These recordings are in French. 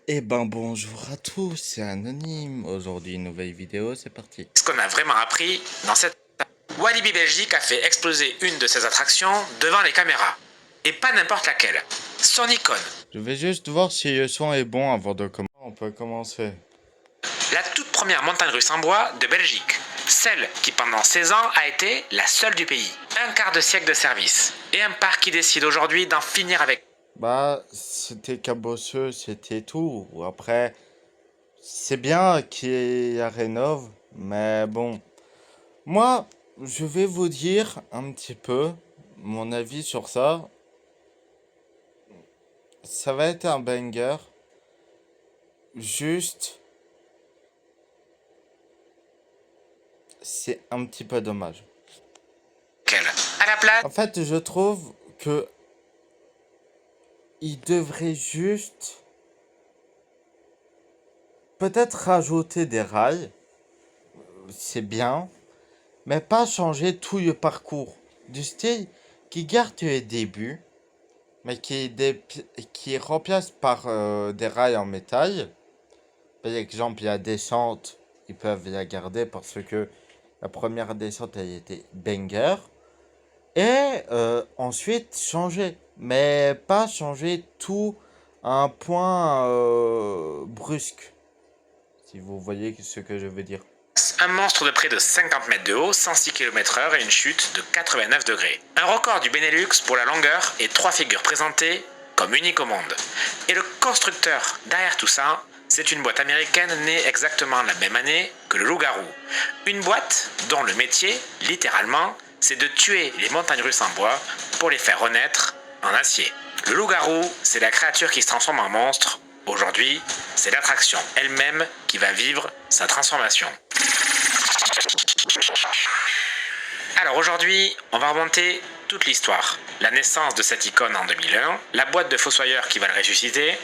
Eh ben bonjour à tous, c'est Anonyme. Aujourd'hui une nouvelle vidéo, c'est parti. Ce qu'on a vraiment appris dans cette... Walibi Belgique a fait exploser une de ses attractions devant les caméras. Et pas n'importe laquelle. Son icône. Je vais juste voir si le son est bon avant de commencer. On peut commencer. La toute première montagne russe en bois de Belgique. Celle qui pendant 16 ans a été la seule du pays. Un quart de siècle de service. Et un parc qui décide aujourd'hui d'en finir avec. Bah, c'était cabosseux, c'était tout. Après, c'est bien qu'il rénove, mais bon. Moi, je vais vous dire un petit peu mon avis sur ça. Ça va être un banger. Juste, c'est un petit peu dommage. À la place. En fait, je trouve que il devrait juste peut-être rajouter des rails, c'est bien, mais pas changer tout le parcours. Du style qui garde les débuts, mais qui remplace par des rails en métal. Par exemple, la descente, ils peuvent la garder parce que la première descente, elle était banger. Et ensuite, changer. Mais pas changer tout à un point brusque. Si vous voyez ce que je veux dire. Un monstre de près de 50 mètres de haut, 106 km/h et une chute de 89 degrés. Un record du Benelux pour la longueur et 3 figures présentées comme uniques au monde. Et le constructeur derrière tout ça, c'est une boîte américaine née exactement la même année que le loup-garou. Une boîte dont le métier, littéralement, c'est de tuer les montagnes russes en bois pour les faire renaître en acier. Le loup-garou, c'est la créature qui se transforme en monstre. Aujourd'hui, c'est l'attraction elle-même qui va vivre sa transformation. Alors aujourd'hui, on va remonter toute l'histoire. La naissance de cette icône en 2001, la boîte de Fossoyeur qui va le ressusciter,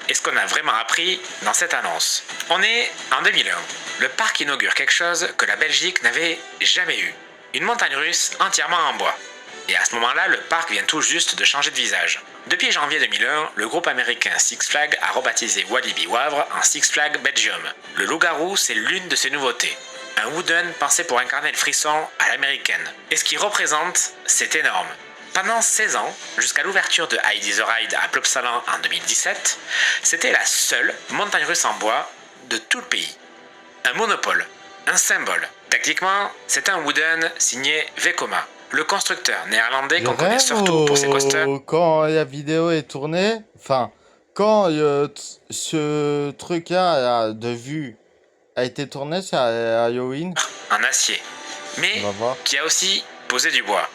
et ce qu'on a vraiment appris dans cette annonce. On est en 2001. Le parc inaugure quelque chose que la Belgique n'avait jamais eu. Une montagne russe entièrement en bois. Et à ce moment-là, le parc vient tout juste de changer de visage. Depuis janvier 2001, le groupe américain Six Flags a rebaptisé Walibi Wavre en Six Flags Belgium. Le loup-garou, c'est l'une de ses nouveautés. Un wooden pensé pour incarner le frisson à l'américaine. Et ce qu'il représente, c'est énorme. Pendant 16 ans, jusqu'à l'ouverture de Heidi the Ride à Plopsaland en 2017, c'était la seule montagne russe en bois de tout le pays. Un monopole, un symbole. Techniquement, c'est un wooden signé Vekoma, le constructeur néerlandais Je qu'on connaît rêve surtout pour ses coasters. quand la vidéo est tournée, enfin, quand ce truc-là de vue a été tourné, c'est à Halloween. En acier, On mais va voir. qui a aussi posé du bois.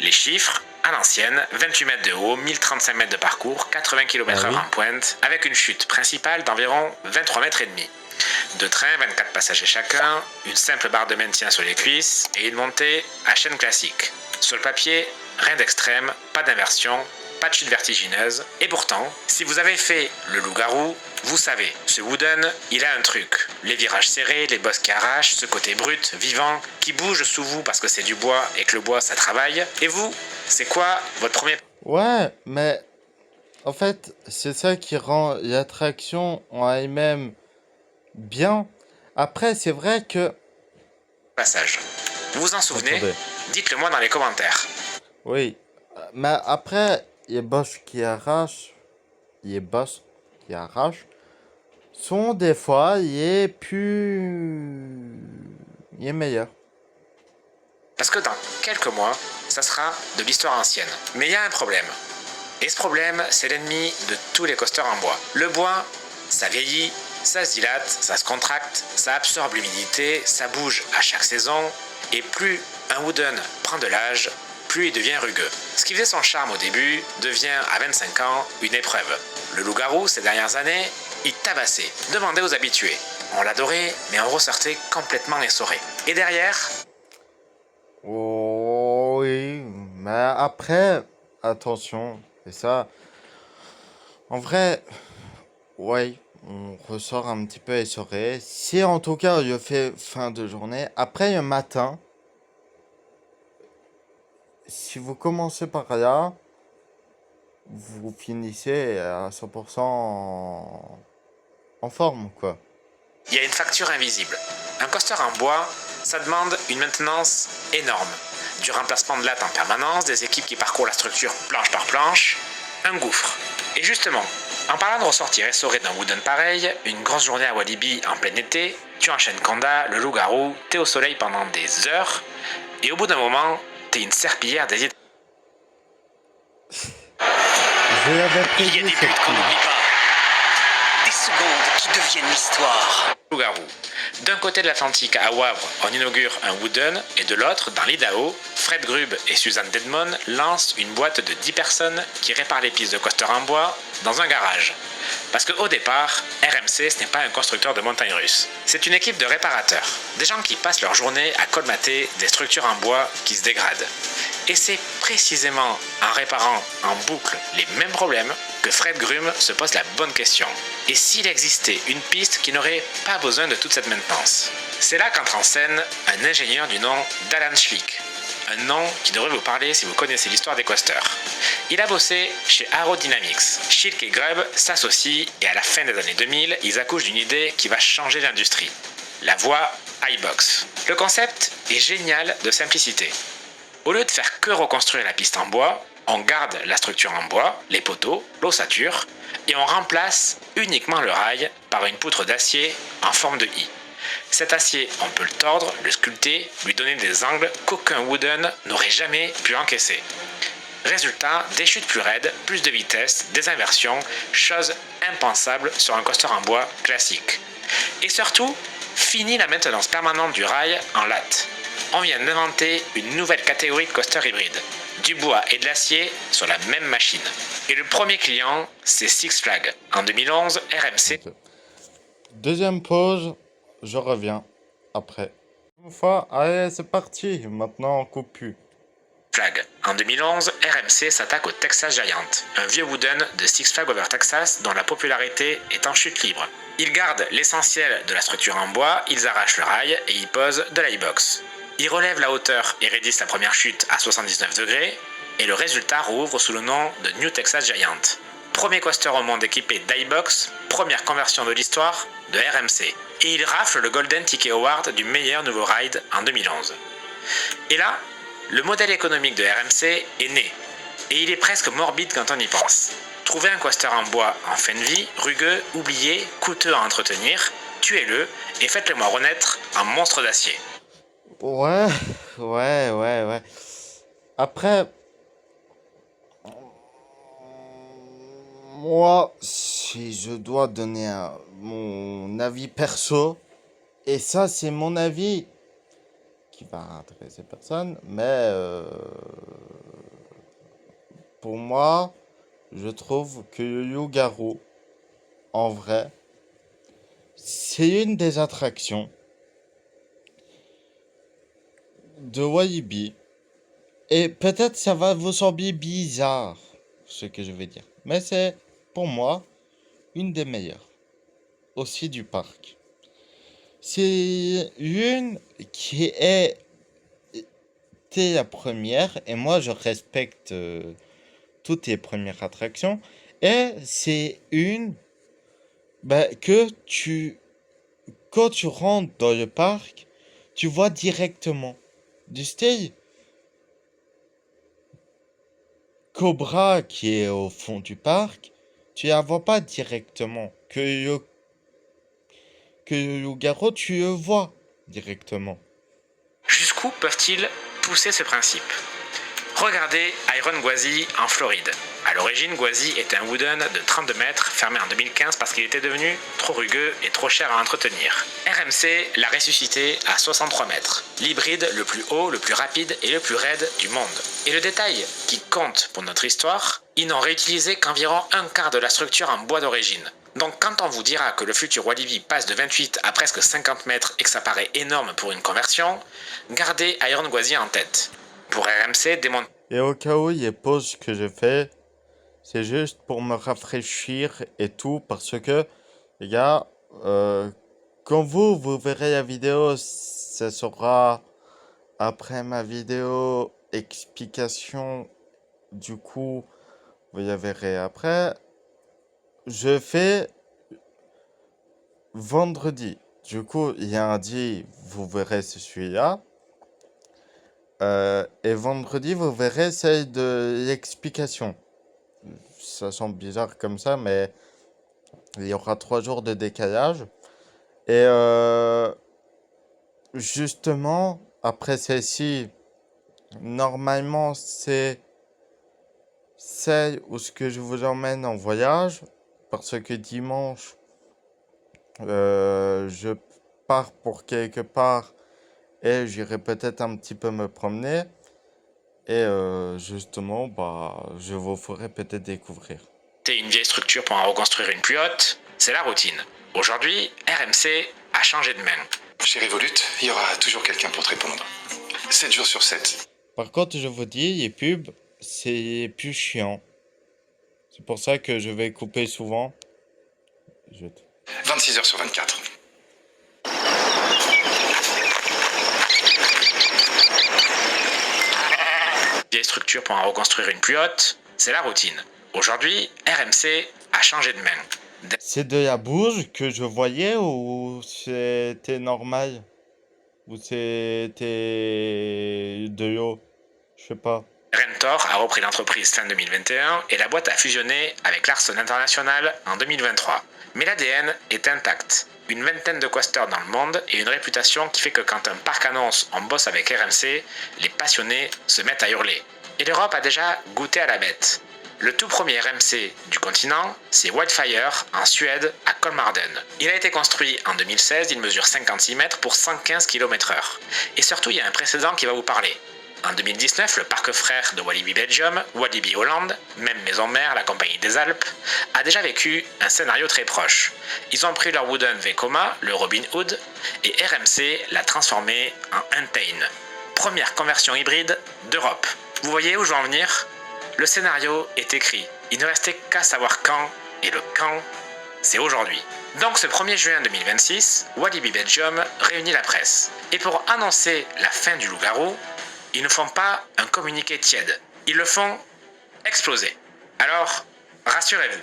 Les chiffres, à l'ancienne, 28 mètres de haut, 1035 mètres de parcours, 80 km/h Ah oui. en pointe, avec une chute principale d'environ 23 mètres et demi. Deux trains, 24 passagers chacun, une simple barre de maintien sur les cuisses et une montée à chaîne classique. Sur le papier, rien d'extrême, pas d'inversion, pas de chute vertigineuse. Et pourtant, si vous avez fait le loup-garou, vous savez, ce wooden, il a un truc. Les virages serrés, les bosses qui arrachent, ce côté brut, vivant, qui bouge sous vous parce que c'est du bois et que le bois ça travaille. Et vous, c'est quoi votre premier Ouais, mais en fait, c'est ça qui rend l'attraction en elle-même bien. Après, c'est vrai que... passage? Vous vous en souvenez? Attendez. Dites-le moi dans les commentaires. Oui. Mais après, les boss qui arrachent, les boss qui arrachent, sont des fois les plus... les meilleurs. Parce que dans quelques mois, ça sera de l'histoire ancienne. Mais il y a un problème. Et ce problème, c'est l'ennemi de tous les coasters en bois. Le bois, ça vieillit, ça se dilate, ça se contracte, ça absorbe l'humidité, ça bouge à chaque saison, et plus un wooden prend de l'âge, plus il devient rugueux. Ce qui faisait son charme au début devient à 25 ans une épreuve. Le loup-garou, ces dernières années, il tabassait. Demandez aux habitués. On l'adorait, mais on ressortait complètement essoré. Et derrière, Oh, oui, mais après, attention, et ça, en vrai, ouais, on ressort un petit peu essoré. Si en tout cas je fais fin de journée, après le matin, si vous commencez par là, vous finissez à 100% en forme, quoi. Il y a une facture invisible. Un coaster en bois, ça demande une maintenance énorme. Du remplacement de lattes en permanence, des équipes qui parcourent la structure planche par planche, un gouffre. Et justement, en parlant de ressortir essoré d'un wooden pareil, une grosse journée à Walibi en plein été, tu enchaînes Kanda, le loup-garou, t'es au soleil pendant des heures, et au bout d'un moment, t'es une serpillière des idées. Je l'avais Il y a prévu des cette buts qu'on pub. n'oublie pas. Des secondes qui deviennent l'histoire. Loup-garou. D'un côté de l'Atlantique, à Wavre, on inaugure un Wooden, et de l'autre, dans l'Idaho, Fred Grubb et Suzanne Dedmon lancent une boîte de 10 personnes qui réparent les pistes de coaster en bois dans un garage. Parce qu'au départ, RMC, ce n'est pas un constructeur de montagnes russes. C'est une équipe de réparateurs. Des gens qui passent leur journée à colmater des structures en bois qui se dégradent. Et c'est précisément en réparant en boucle les mêmes problèmes que Fred Grubb se pose la bonne question. Et s'il existait une piste qui n'aurait pas besoin de toute cette maintenance? C'est là qu'entre en scène un ingénieur du nom d'Alan Schlick. Un nom qui devrait vous parler si vous connaissez l'histoire des coasters. Il a bossé chez Aerodynamics. Schlick et Grubb s'associent et à la fin des années 2000, ils accouchent d'une idée qui va changer l'industrie. La voie iBox. Le concept est génial de simplicité. Au lieu de faire que reconstruire la piste en bois, on garde la structure en bois, les poteaux, l'ossature, et on remplace uniquement le rail par une poutre d'acier en forme de I. Cet acier, on peut le tordre, le sculpter, lui donner des angles qu'aucun wooden n'aurait jamais pu encaisser. Résultat, des chutes plus raides, plus de vitesse, des inversions, chose impensable sur un coaster en bois classique. Et surtout, fini la maintenance permanente du rail en latte. On vient d'inventer une nouvelle catégorie de coaster hybride. Du bois et de l'acier sur la même machine. Et le premier client, c'est Six Flags. En 2011, RMC... Ok. Deuxième pause, je reviens après. Une fois, allez, c'est parti. Maintenant, on coupe plus. Flag. En 2011, RMC s'attaque au Texas Giant, un vieux wooden de Six Flags Over Texas dont la popularité est en chute libre. Ils gardent l'essentiel de la structure en bois, ils arrachent le rail et y posent de l'iBox. Ils relèvent la hauteur et raidissent la première chute à 79 degrés, et le résultat rouvre sous le nom de New Texas Giant. Premier coaster au monde équipé d'iBox, première conversion de l'histoire de RMC. Et il rafle le Golden Ticket Award du meilleur nouveau ride en 2011. Et là, le modèle économique de RMC est né. Et il est presque morbide quand on y pense. Trouvez un coaster en bois en fin de vie, rugueux, oublié, coûteux à entretenir, tuez-le et faites-le moi renaître en monstre d'acier. Ouais. Après, moi, si je dois donner mon avis perso, et ça, c'est mon avis qui va intéresser personne, mais pour moi, je trouve que le loup-garou, en vrai, c'est une des attractions de Walibi. Et peut-être ça va vous sembler bizarre, ce que je vais dire. Mais c'est, pour moi, une des meilleures. Aussi du parc. C'est une qui est été la première. Et moi, je respecte toutes les premières attractions. Et c'est une que quand tu rentres dans le parc, tu vois directement. Du style Cobra qui est au fond du parc, tu la vois pas directement. Que le loup-garou, tu le vois directement. Jusqu'où peuvent-ils pousser ce principe? Regardez Iron Gwazi en Floride. A l'origine, Gwazi était un wooden de 32 mètres fermé en 2015 parce qu'il était devenu trop rugueux et trop cher à entretenir. RMC l'a ressuscité à 63 mètres. L'hybride le plus haut, le plus rapide et le plus raide du monde. Et le détail qui compte pour notre histoire, ils n'ont réutilisé qu'environ un quart de la structure en bois d'origine. Donc quand on vous dira que le futur Walibi passe de 28 à presque 50 mètres et que ça paraît énorme pour une conversion, gardez Iron Gwazi en tête. Pour RMC, démonter... Et au cas où il y a pause que j'ai fait, c'est juste pour me rafraîchir et tout, parce que, les gars, quand vous verrez la vidéo, ça sera après ma vidéo explication. Du coup, vous la verrez après. Je fais vendredi. Du coup, lundi, vous verrez celui-là. Et vendredi, vous verrez celle de l'explication. Ça semble bizarre comme ça, mais il y aura 3 jours de décalage. Et justement, après celle-ci, normalement, c'est celle où ce que je vous emmène en voyage. Parce que dimanche, je pars pour quelque part et j'irai peut-être un petit peu me promener. Et justement, bah, je vous ferai peut-être découvrir. C'est une vieille structure pour en reconstruire une plus haute, c'est la routine. Aujourd'hui, RMC a changé de main. Chez Revolut, il y aura toujours quelqu'un pour te répondre. 7 jours sur 7. Par contre, je vous dis, les pubs, c'est plus chiant. C'est pour ça que je vais couper souvent. 26 heures sur 24. Vieille structure pour en reconstruire une plus haute, c'est la routine. Aujourd'hui, RMC a changé de main. C'est de la bouse que je voyais ou c'était normal? Ou c'était de l'eau? Je sais pas. Rentor a repris l'entreprise fin 2021 et la boîte a fusionné avec Larson International en 2023. Mais l'ADN est intact. Une vingtaine de quasters dans le monde et une réputation qui fait que quand un parc annonce on bosse avec RMC, les passionnés se mettent à hurler. Et l'Europe a déjà goûté à la bête. Le tout premier RMC du continent, c'est Wildfire en Suède à Kolmarden. Il a été construit en 2016, il mesure 56 mètres pour 115 km/h. Et surtout, il y a un précédent qui va vous parler. En 2019, le parc frère de Walibi Belgium, Walibi Hollande, même maison mère, la Compagnie des Alpes, a déjà vécu un scénario très proche. Ils ont pris leur Wooden Vekoma, le Robin Hood, et RMC l'a transformé en Entain. Première conversion hybride d'Europe. Vous voyez où je veux en venir ? Le scénario est écrit. Il ne restait qu'à savoir quand, et le quand, c'est aujourd'hui. Donc ce 1er juin 2026, Walibi Belgium réunit la presse. Et pour annoncer la fin du loup-garou, ils ne font pas un communiqué tiède, ils le font exploser. Alors, rassurez-vous,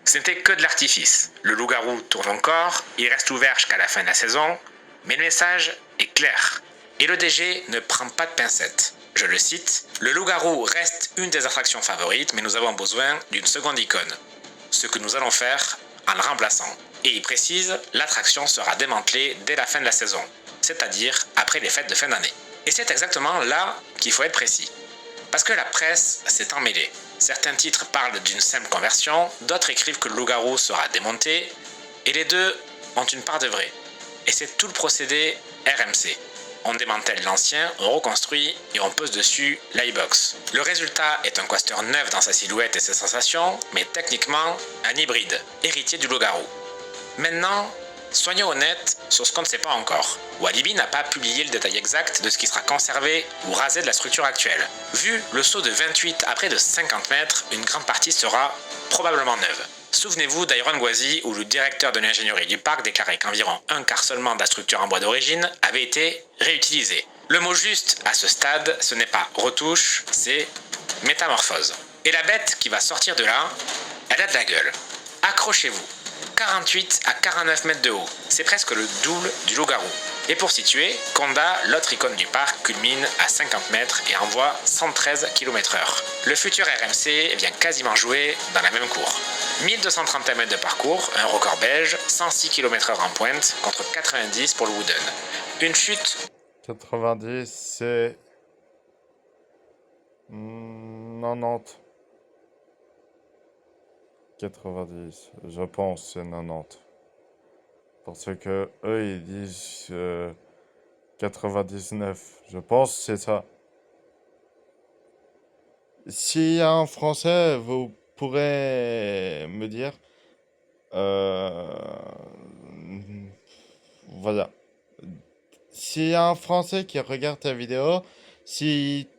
ce n'était que de l'artifice. Le loup-garou tourne encore, il reste ouvert jusqu'à la fin de la saison, mais le message est clair. Et le DG ne prend pas de pincettes. Je le cite, le loup-garou reste une des attractions favorites, mais nous avons besoin d'une seconde icône. Ce que nous allons faire en le remplaçant. Et il précise, l'attraction sera démantelée dès la fin de la saison, c'est-à-dire après les fêtes de fin d'année. Et c'est exactement là qu'il faut être précis. Parce que la presse s'est emmêlée. Certains titres parlent d'une simple conversion, d'autres écrivent que le loup-garou sera démonté, et les deux ont une part de vrai. Et c'est tout le procédé RMC. On démantèle l'ancien, on reconstruit et on pose dessus l'iBox. Le résultat est un coaster neuf dans sa silhouette et ses sensations, mais techniquement un hybride, héritier du loup-garou. Maintenant, soyons honnêtes sur ce qu'on ne sait pas encore. Walibi n'a pas publié le détail exact de ce qui sera conservé ou rasé de la structure actuelle. Vu le saut de 28 à près de 50 mètres, une grande partie sera probablement neuve. Souvenez-vous d'Iron Gwazi où le directeur de l'ingénierie du parc déclarait qu'environ un quart seulement de la structure en bois d'origine avait été réutilisé. Le mot juste à ce stade, ce n'est pas retouche, c'est métamorphose. Et la bête qui va sortir de là, elle a de la gueule. Accrochez-vous. 48 à 49 mètres de haut, c'est presque le double du loup-garou. Et pour situer, Conda, l'autre icône du parc, culmine à 50 mètres et envoie 113 km/h. Le futur RMC vient quasiment jouer dans la même cour. 1231 mètres de parcours, un record belge, 106 km/h en pointe contre 90 pour le Wooden. Une chute. 90, c'est 90. 90, je pense c'est 90. Parce que eux ils disent 99. Je pense c'est ça. S'il y a un français, vous pourrez me dire. Voilà. S'il y a un français qui regarde ta vidéo, si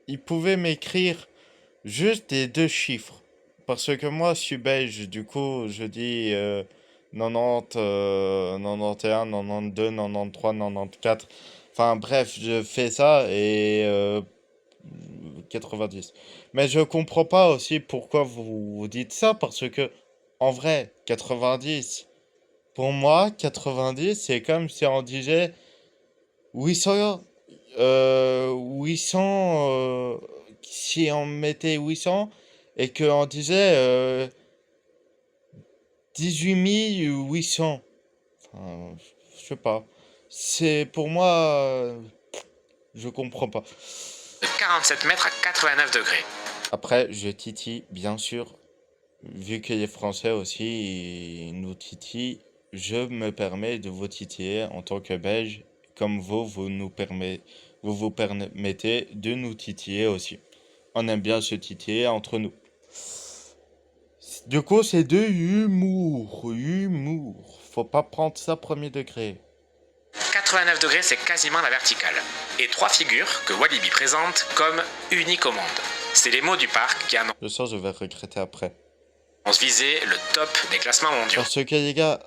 il pouvait m'écrire juste des deux chiffres. Parce que moi, je suis belge, du coup, je dis 90, 91, 92, 93, 94. Enfin, bref, je fais ça et 90. Mais je comprends pas aussi pourquoi vous dites ça, parce que, en vrai, 90, Pour moi, 90, c'est comme si on disait 800, 800, si on mettait 800 et qu'on disait 18 800. Enfin, je sais pas. C'est pour moi, je comprends pas. De 47 mètres à 89 degrés. Après, je titille, bien sûr, vu que les Français aussi nous titillent, je me permets de vous titiller en tant que Belge, comme vous vous permettez de nous titiller aussi. On aime bien se titiller entre nous. Du coup, c'est de humour, humour. Faut pas prendre ça premier degré. 89 degrés, c'est quasiment la verticale. Et 3 figures que Walibi présente comme uniques au monde. C'est les mots du parc qui Je sens, je vais regretter après. annoncent viser le top des classements mondiaux. Parce que les gars,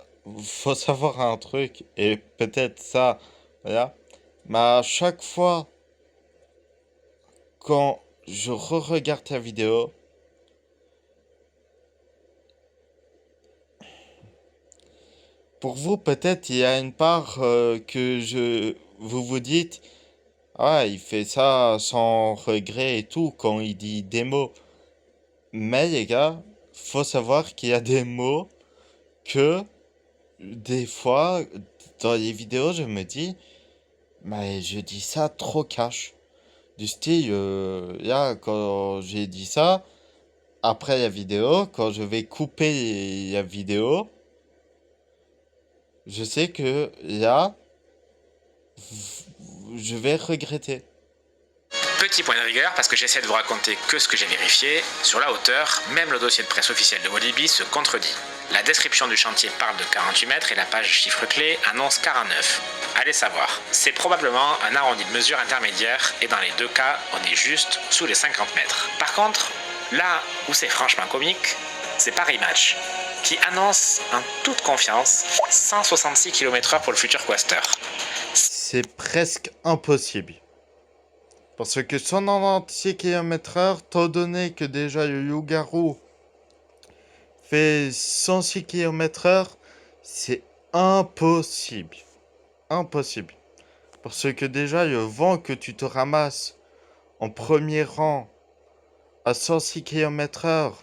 faut savoir un truc, et peut-être ça, voilà. Mais à chaque fois, quand je re-regarde ta vidéo, pour vous, peut-être, il y a une part vous vous dites, ah, il fait ça sans regret et tout, quand il dit des mots. Mais les gars, faut savoir qu'il y a des mots que, des fois, dans les vidéos, je me dis, mais je dis ça trop cash. Du style, là, quand j'ai dit ça, après la vidéo, quand je vais couper la vidéo, je sais que là, je vais regretter. Petit point de rigueur parce que j'essaie de vous raconter que ce que j'ai vérifié. Sur la hauteur, même le dossier de presse officiel de Walibi se contredit. La description du chantier parle de 48 mètres et la page chiffre clé annonce 49. Allez savoir. C'est probablement un arrondi de mesure intermédiaire et dans les deux cas, on est juste sous les 50 mètres. Par contre, là où c'est franchement comique, c'est Paris Match qui annonce en toute confiance 166 km/h pour le futur Quaster. C'est presque impossible. Parce que 196 km/h, étant donné que déjà le Loup-Garou fait 106 km/h, c'est impossible. Impossible. Parce que déjà, le vent que tu te ramasses en premier rang à 106 km/h,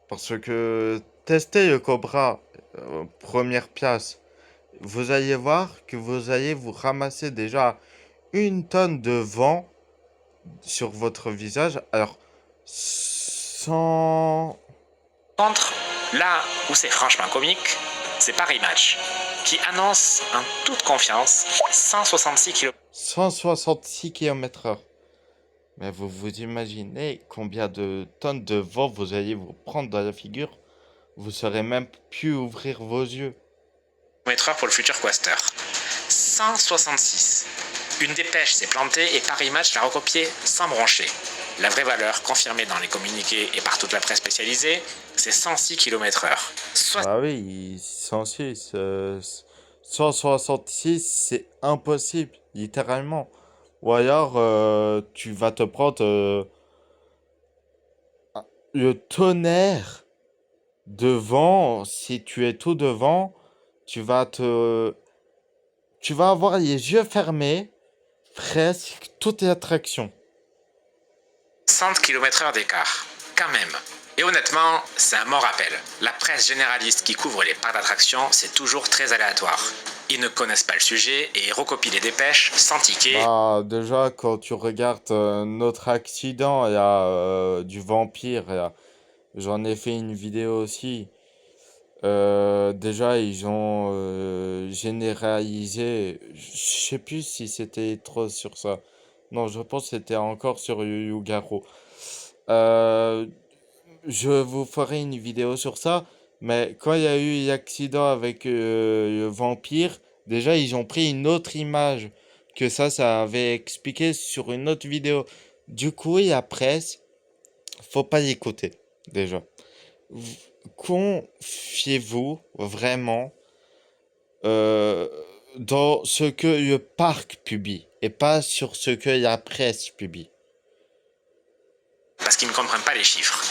parce que testez le Cobra, première place, vous allez voir que vous allez vous ramasser déjà 1 tonne de vent sur votre visage. Alors, sans... Contre, là où c'est franchement comique, c'est Paris Match qui annonce en toute confiance 166 km. 166 km/h. Mais vous vous imaginez combien de tonnes de vent vous allez vous prendre dans la figure? Vous saurez même plus ouvrir vos yeux. Pour le futur Quaster. 166. Une dépêche s'est plantée et Paris Match l'a recopié sans broncher. La vraie valeur, confirmée dans les communiqués et par toute la presse spécialisée, c'est 106 km/h. Ah oui, 106. 166, c'est impossible, littéralement. Ou alors, tu vas te prendre le tonnerre devant. Si tu es tout devant, tu vas avoir les yeux fermés, presque toutes les attractions. 100 km/h d'écart, quand même. Et honnêtement, c'est un mort appel. La presse généraliste qui couvre les parcs d'attractions, c'est toujours très aléatoire. Ils ne connaissent pas le sujet et ils recopient les dépêches sans ticket. Ah, déjà, quand tu regardes notre accident, il y a du vampire. J'en ai fait une vidéo aussi. Déjà, ils ont généralisé. Je sais plus si c'était trop sur ça. Non, je pense que c'était encore sur Yu Garo. Euh, je vous ferai une vidéo sur ça. Mais quand il y a eu l'accident avec le vampire, déjà, ils ont pris une autre image que ça avait expliqué sur une autre vidéo. Du coup, la presse, faut pas l'écouter, déjà. Confiez-vous vraiment euh, dans ce que le parc publie et pas sur ce que la presse publie. Parce qu'ils ne comprennent pas les chiffres.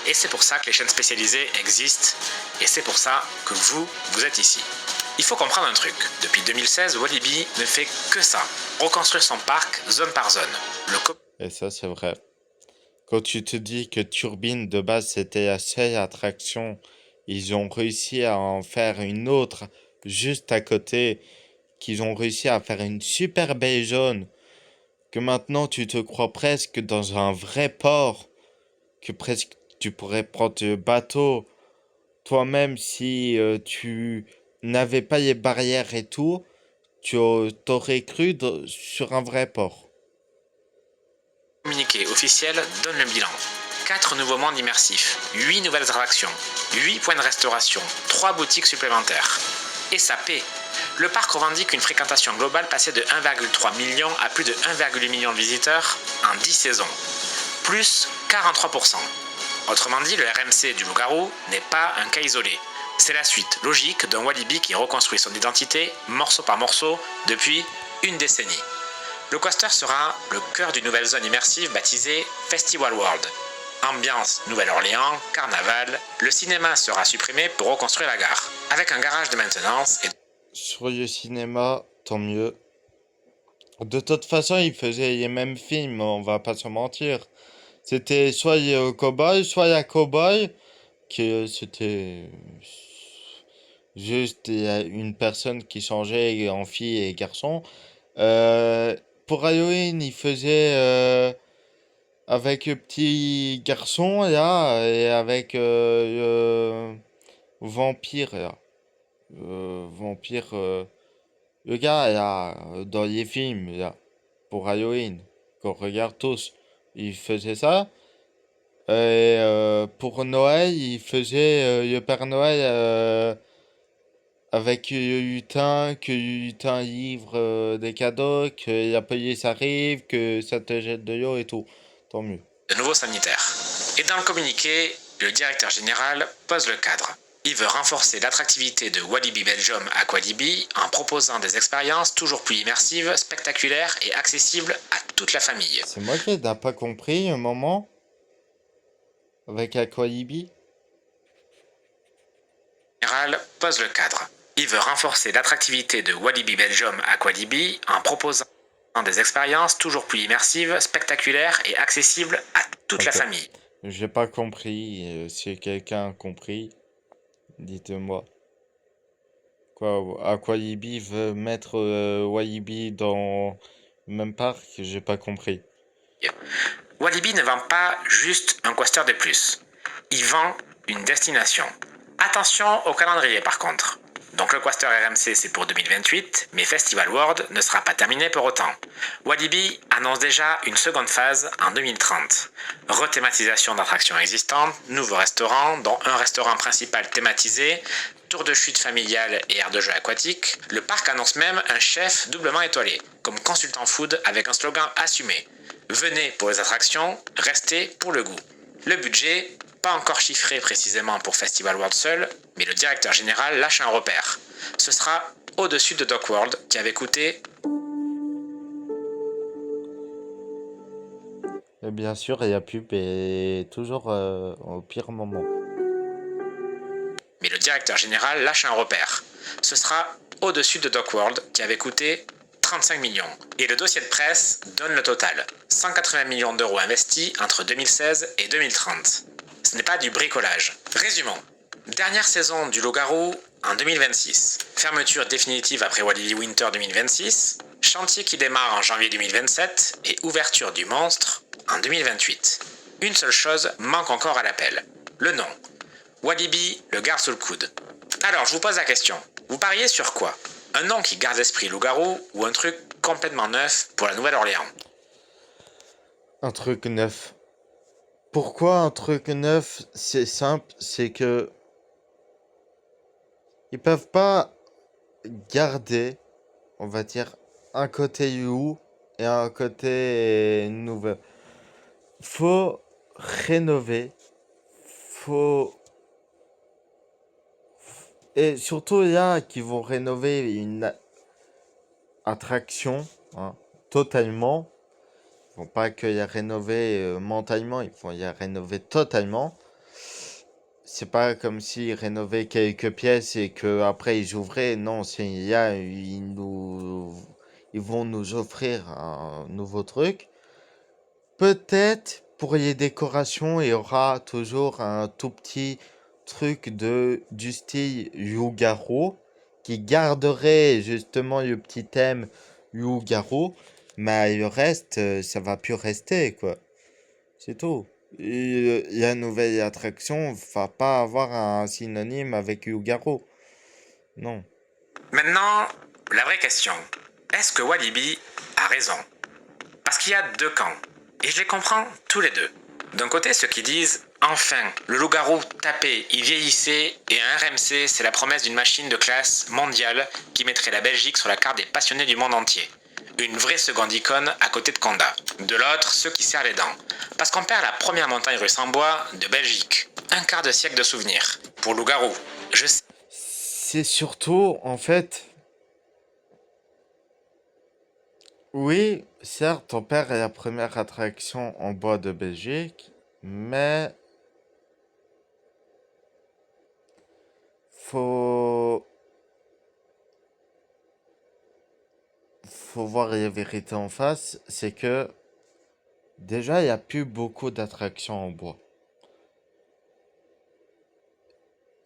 Et c'est pour ça que les chaînes spécialisées existent. Et c'est pour ça que vous êtes ici. Il faut comprendre un truc. Depuis 2016, Walibi ne fait que ça. Reconstruire son parc zone par zone. Et ça, c'est vrai. Quand tu te dis que Turbine, de base, c'était la seule attraction, ils ont réussi à en faire une autre juste à côté, qu'ils ont réussi à faire une super belle zone, que maintenant tu te crois presque dans un vrai port, que presque tu pourrais prendre le bateau toi-même si tu n'avais pas les barrières et tout, t'aurais cru sur un vrai port. Communiqué officiel donne le bilan. 4 nouveaux mondes immersifs, 8 nouvelles attractions, 8 points de restauration, 3 boutiques supplémentaires. Et ça paie. Le parc revendique une fréquentation globale passée de 1,3 million à plus de 1,8 million de visiteurs en 10 saisons. Plus 43%. Autrement dit, le RMC du Loup-Garou n'est pas un cas isolé. C'est la suite logique d'un Walibi qui reconstruit son identité morceau par morceau depuis une décennie. Le coaster sera le cœur d'une nouvelle zone immersive baptisée Festival World. Ambiance Nouvelle-Orléans, carnaval, le cinéma sera supprimé pour reconstruire la gare, avec un garage de maintenance et... Sur le cinéma, tant mieux. De toute façon, ils faisaient les mêmes films, on va pas se mentir. C'était soit le cowboy, soit la cowboy, que c'était juste une personne qui changeait en fille et garçon. Pour Halloween, ils faisaient avec le petit garçon là, et avec le vampire là. Vampire, le gars là, dans les films là, pour Halloween, qu'on regarde tous, il faisait ça. Et pour Noël, il faisait le Père Noël avec le lutin, que le lutin livre des cadeaux, que la police arrive, que ça te jette de l'eau et tout. Tant mieux. de nouveaux sanitaires. Et dans le communiqué, le directeur général pose le cadre. Il veut renforcer l'attractivité de Walibi Belgium Aqualibi en proposant des expériences toujours plus immersives, spectaculaires et accessibles à toute la famille. C'est moi qui n'ai pas compris un moment avec Aqualibi. Le général pose le cadre. Il veut renforcer l'attractivité de Walibi Belgium Aqualibi en proposant des expériences toujours plus immersives, spectaculaires et accessibles à toute la Ok. famille. J'ai pas compris. Si quelqu'un a compris, dites-moi. Quoi, Aqualibi veut mettre Walibi dans le même parc? J'ai pas compris. Walibi ne vend pas juste un coaster de plus. Il vend une destination. Attention au calendrier par contre. Donc le coaster RMC c'est pour 2028, mais Festival World ne sera pas terminé pour autant. Walibi annonce déjà une seconde phase en 2030. Rethématisation d'attractions existantes, nouveaux restaurants, dont un restaurant principal thématisé, tour de chute familiale et aire de jeu aquatique. Le parc annonce même un chef doublement étoilé, comme consultant food avec un slogan assumé. Venez pour les attractions, restez pour le goût. Le budget, pas encore chiffré précisément pour Festival World seul, mais le directeur général lâche un repère. Ce sera au-dessus de Dock World, qui avait coûté... Et bien sûr, la pub est toujours au pire moment. Mais le directeur général lâche un repère. Ce sera au-dessus de Dock World, qui avait coûté 35 millions. Et le dossier de presse donne le total. 180 millions d'euros investis entre 2016 et 2030. Ce n'est pas du bricolage. Résumons. Dernière saison du Loup-Garou en 2026. Fermeture définitive après Walibi Winter 2026. Chantier qui démarre en janvier 2027 et ouverture du monstre en 2028. Une seule chose manque encore à l'appel. Le nom. Walibi le garde sous le coude. Alors, je vous pose la question. Vous pariez sur quoi? Un nom qui garde l'esprit loup-garou ou un truc complètement neuf pour la Nouvelle-Orléans? Un truc neuf. Pourquoi un truc neuf? C'est simple, c'est que ils peuvent pas garder, on va dire, un côté loup et un côté nouveau. Faut rénover, faut... Et surtout là, qui vont rénover une attraction, hein, totalement. Ils vont pas que la rénover mentalement, ils vont la rénover totalement. c'est pas comme s'ils rénovaient quelques pièces et que après ils ouvraient. Non, c'est là, ils vont nous offrir un nouveau truc. Peut-être pour les décorations, il y aura toujours un tout petit truc du style loup-garou qui garderait justement le petit thème loup-garou, mais le reste, ça va plus rester, quoi. C'est tout. Et, la nouvelle attraction va pas avoir un synonyme avec loup-garou. Non. Maintenant, la vraie question. Est-ce que Walibi a raison? Parce qu'il y a deux camps. Et je les comprends tous les deux. D'un côté, ceux qui disent enfin, le loup-garou tapé, il vieillissait et un RMC, c'est la promesse d'une machine de classe mondiale qui mettrait la Belgique sur la carte des passionnés du monde entier. Une vraie seconde icône à côté de Conda. De l'autre, ceux qui serrent les dents. Parce qu'on perd la première montagne russe en bois de Belgique. Un quart de siècle de souvenirs. Pour loup-garou. Je sais. C'est surtout, en fait, oui, certes, ton père est la première attraction en bois de Belgique, mais faut, faut voir la vérité en face, c'est que déjà, il n'y a plus beaucoup d'attractions en bois.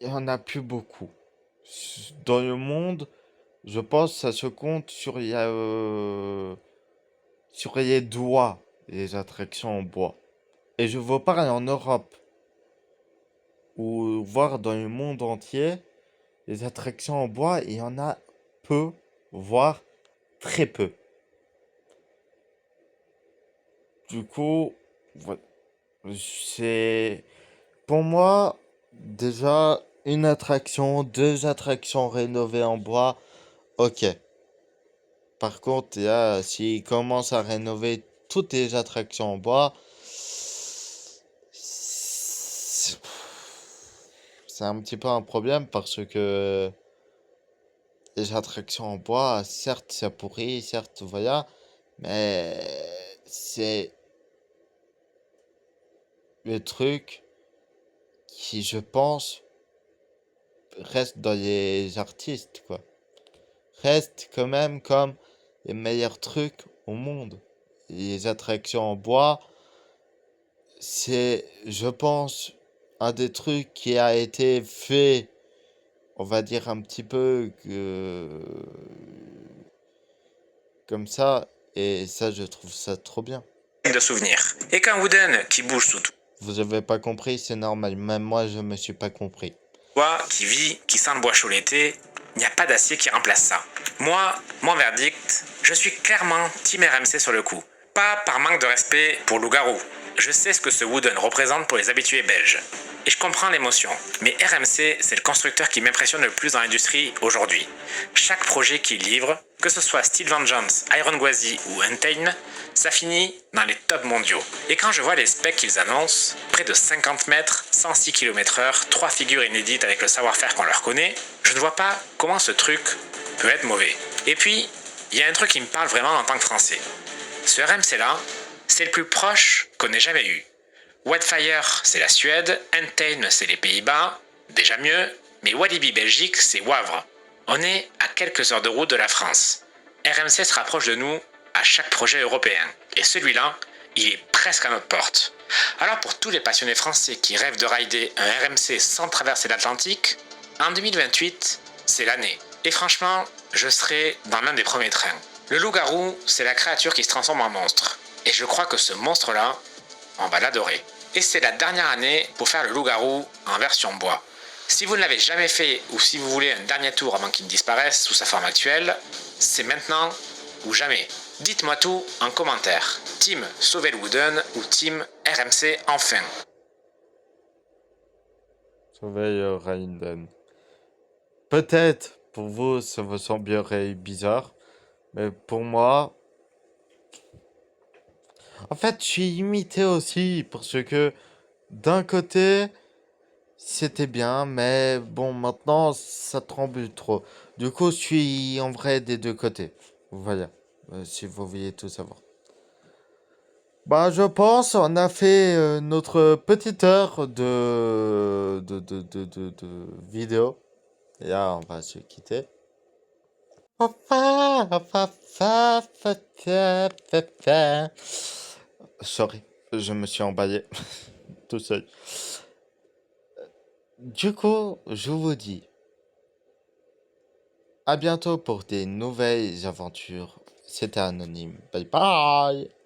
Il n'y en a plus beaucoup. Dans le monde, je pense que ça se compte sur les doigts, les attractions en bois. Et je veux parler en Europe, ou voir dans le monde entier, les attractions en bois, il y en a peu, voire très peu. Du coup, voilà. C'est pour moi déjà une attraction, deux attractions rénovées en bois, ok. Par contre, là, s'ils commencent à rénover toutes les attractions en bois, c'est un petit peu un problème parce que les attractions en bois, certes, ça pourrit, certes, voilà, mais c'est le truc qui, je pense, reste dans les artistes, quoi. Reste quand même comme les meilleurs trucs au monde. Les attractions en bois, c'est, je pense, un des trucs qui a été fait, on va dire un petit peu comme ça, et ça, je trouve ça trop bien. De souvenirs. Et qu'un Wooden qui bouge sous tout. Vous avez pas compris, c'est normal. Même moi, je me suis pas compris. Bois, qui vit, qui sent le bois chaud l'été, il n'y a pas d'acier qui remplace ça. Moi, mon verdict, je suis clairement Team RMC sur le coup. Pas par manque de respect pour loup-garou. Je sais ce que ce Wooden représente pour les habitués belges. Et je comprends l'émotion. Mais RMC, c'est le constructeur qui m'impressionne le plus dans l'industrie aujourd'hui. Chaque projet qu'il livre, que ce soit Steel Vengeance, Iron Gwazi ou Untamed, ça finit dans les tops mondiaux. Et quand je vois les specs qu'ils annoncent, près de 50 mètres, 106 km/h, 3 figures inédites avec le savoir-faire qu'on leur connaît, je ne vois pas comment ce truc peut être mauvais. Et puis, il y a un truc qui me parle vraiment en tant que Français. Ce RMC-là, c'est le plus proche qu'on ait jamais eu. Wildfire, c'est la Suède, Untamed, c'est les Pays-Bas, déjà mieux, mais Walibi Belgique, c'est Wavre. On est à quelques heures de route de la France. RMC se rapproche de nous à chaque projet européen. Et celui-là, il est presque à notre porte. Alors pour tous les passionnés français qui rêvent de rider un RMC sans traverser l'Atlantique, en 2028, c'est l'année. Et franchement, je serai dans l'un des premiers trains. Le loup-garou, c'est la créature qui se transforme en monstre. Et je crois que ce monstre-là, on va l'adorer. Et c'est la dernière année pour faire le loup-garou en version bois. Si vous ne l'avez jamais fait ou si vous voulez un dernier tour avant qu'il disparaisse sous sa forme actuelle, c'est maintenant ou jamais. Dites-moi tout en commentaire. Team Sauver le Wooden ou Team RMC enfin. Sauveille Rainden. Peut-être pour vous, ça vous semblerait bizarre, mais pour moi, en fait, je suis limité aussi parce que d'un côté, c'était bien, mais bon, maintenant, ça tremble trop. Du coup, je suis en vrai des deux côtés. Voilà, si vous voulez tout savoir. Bah, je pense on a fait notre petite heure de vidéo. Et là, on va se quitter. Sorry, je me suis emballé tout seul. Du coup, je vous dis à bientôt pour des nouvelles aventures. C'était Anonyme. Bye bye!